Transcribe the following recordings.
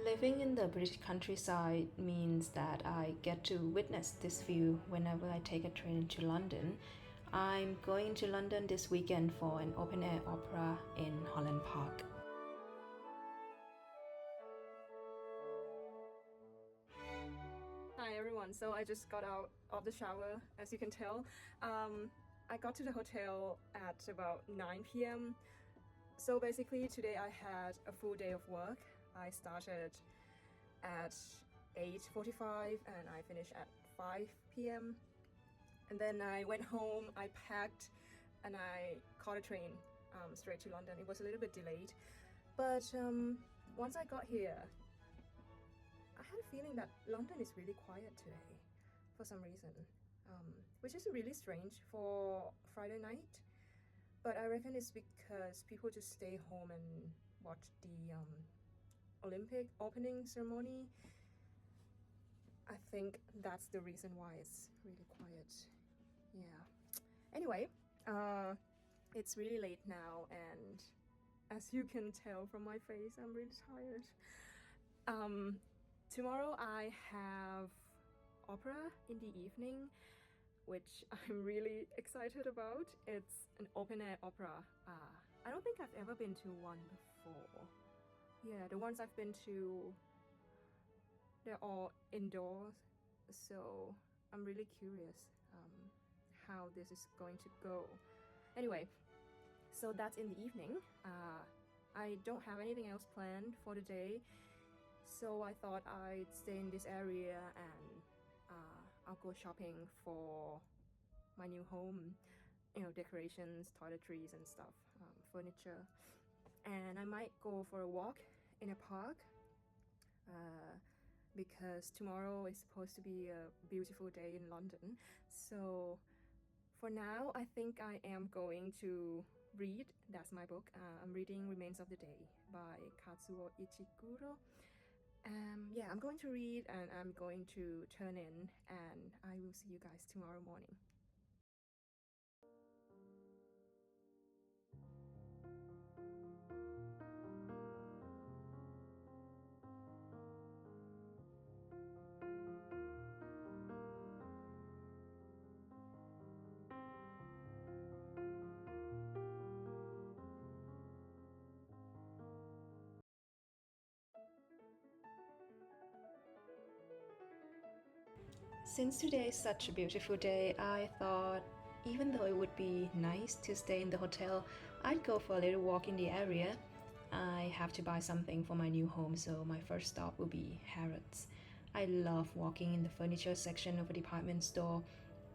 Living in the British countryside means that I get to witness this view whenever I take a train to London. I'm going to London this weekend for an open air opera in Holland Park. Hi everyone, so I just got out of the shower, as you can tell. I got to the hotel at about 9 p.m. So basically today I had a full day of work. I started at 8:45 and I finished at 5 p.m. And then I went home, I packed, and I caught a train straight to London. It was a little bit delayed, but once I got here, I had a feeling that London is really quiet today for some reason, which is really strange for Friday night. But I reckon it's because people just stay home and watch the Olympic opening ceremony. I think that's the reason why it's really quiet. Yeah. Anyway, it's really late now, and as you can tell from my face, I'm really tired. Tomorrow I have opera in the evening, which I'm really excited about. It's an open air opera. I don't think I've ever been to one before. Yeah, the ones I've been to, they're all indoors, so I'm really curious how this is going to go. Anyway, so that's in the evening. I don't have anything else planned for the day, so I thought I'd stay in this area and I'll go shopping for my new home, decorations, toiletries and stuff, furniture. And I might go for a walk in a park because tomorrow is supposed to be a beautiful day in London. So for now, I think I am going to read. That's my book. I'm reading Remains of the Day by Kazuo Ichiguro. Yeah, I'm going to read and I'm going to turn in, and I will see you guys tomorrow morning. Since today is such a beautiful day, I thought even though it would be nice to stay in the hotel, I'd go for a little walk in the area. I have to buy something for my new home, so my first stop will be Harrods. I love walking in the furniture section of a department store.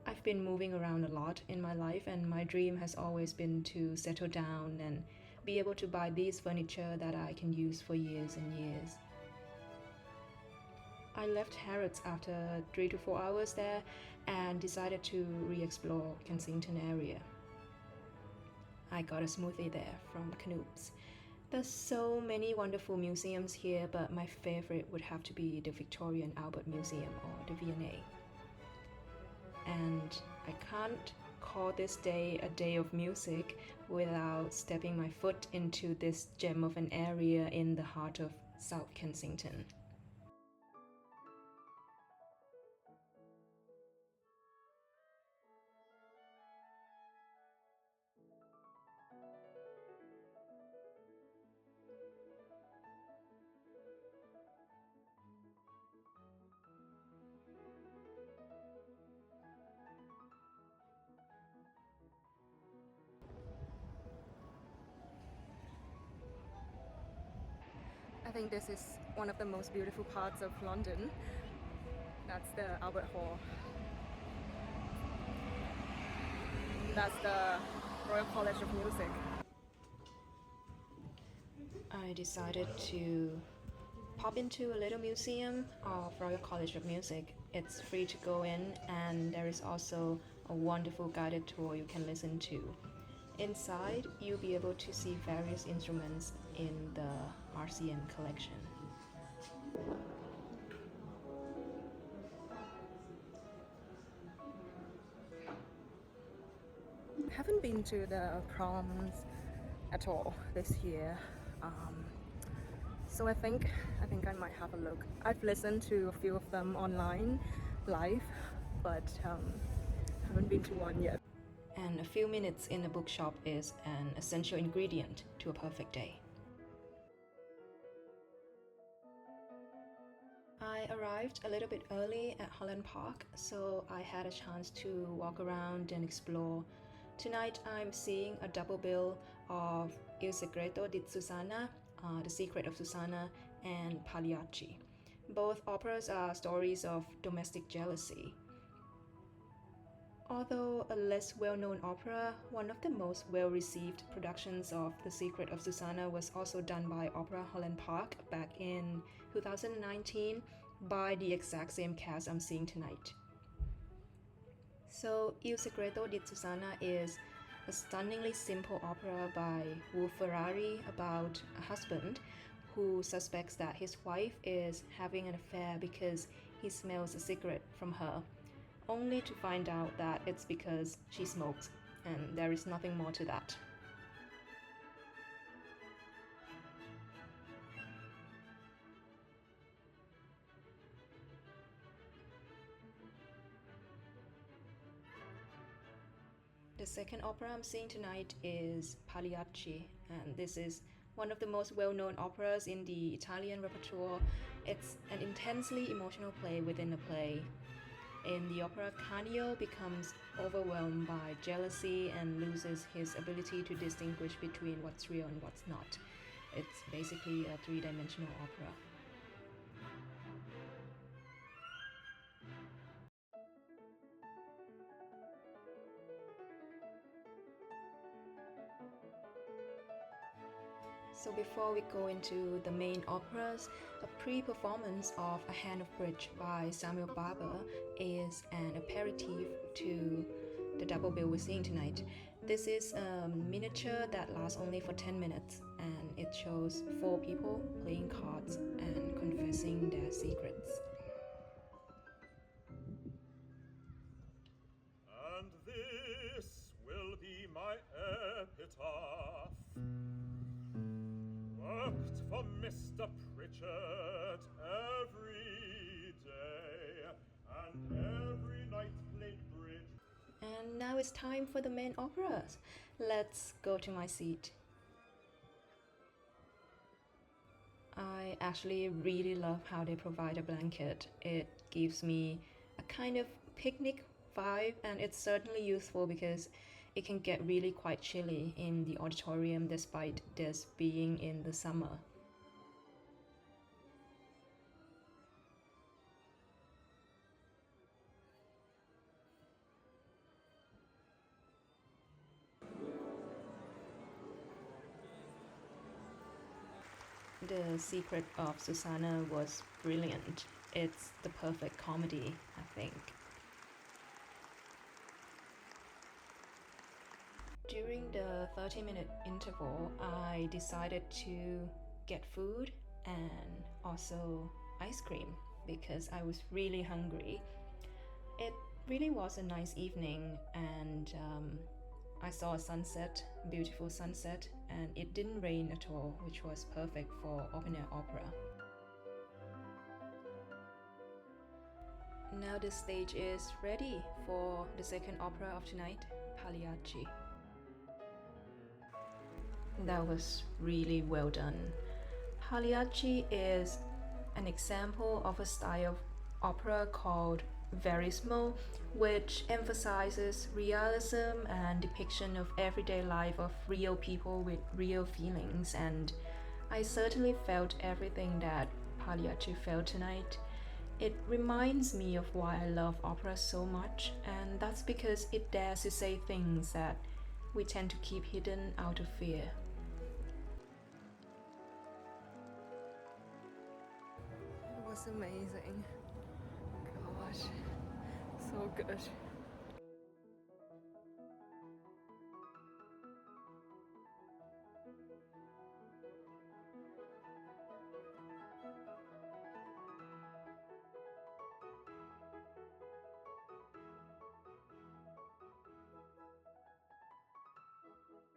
I've been moving around a lot in my life, and my dream has always been to settle down and be able to buy these furniture that I can use for years and years. I left Harrods after 3 to 4 hours there and decided to re-explore Kensington area. I got a smoothie there from Knoop's. There's so many wonderful museums here, but my favorite would have to be the Victoria and Albert Museum, or the V&A. And I can't call this day a day of music without stepping my foot into this gem of an area in the heart of South Kensington. I think this is one of the most beautiful parts of London. That's the Albert Hall. That's the Royal College of Music. I decided to pop into a little museum of Royal College of Music. It's free to go in, and there is also a wonderful guided tour you can listen to. Inside, you'll be able to see various instruments in the RCM collection. I haven't been to the proms at all this year. So I think I might have a look. I've listened to a few of them online, live, but haven't been to one yet. And a few minutes in a bookshop is an essential ingredient to a perfect day. I arrived a little bit early at Holland Park, so I had a chance to walk around and explore. Tonight I'm seeing a double bill of Il segreto di Susanna, The Secret of Susanna, and Pagliacci. Both operas are stories of domestic jealousy. Although a less well-known opera, one of the most well-received productions of The Secret of Susanna was also done by Opera Holland Park back in 2019 by the exact same cast I'm seeing tonight. So, Il segreto di Susanna is a stunningly simple opera by Wu Ferrari about a husband who suspects that his wife is having an affair because he smells a cigarette from her, only to find out that it's because she smokes, and there is nothing more to that. The second opera I'm seeing tonight is Pagliacci, and this is one of the most well-known operas in the Italian repertoire. It's an intensely emotional play within a play. In the opera, Canio becomes overwhelmed by jealousy and loses his ability to distinguish between what's real and what's not. It's basically a three-dimensional opera. So before we go into the main operas, a pre-performance of A Hand of Bridge by Samuel Barber is an aperitif to the double bill we're seeing tonight. This is a miniature that lasts only for 10 minutes, and it shows 4 people playing cards and confessing their secrets. And this will be my epitaph. Worked for Mr. Pritchard every day, and every night played bridge. And now it's time for the main operas. Let's go to my seat. I actually really love how they provide a blanket. It gives me a kind of picnic vibe, and it's certainly useful because it can get really quite chilly in the auditorium despite this being in the summer. The Secret of Susanna was brilliant. It's the perfect comedy, I think. During the 30-minute interval, I decided to get food and also ice cream because I was really hungry. It really was a nice evening, and I saw a sunset, beautiful sunset, and it didn't rain at all, which was perfect for open air opera. Now the stage is ready for the second opera of tonight, Pagliacci. That was really well done. Pagliacci is an example of a style of opera called verismo, which emphasizes realism and depiction of everyday life of real people with real feelings, and I certainly felt everything that Pagliacci felt tonight. It reminds me of why I love opera so much, and that's because it dares to say things that we tend to keep hidden out of fear. It was amazing. Gosh, so good.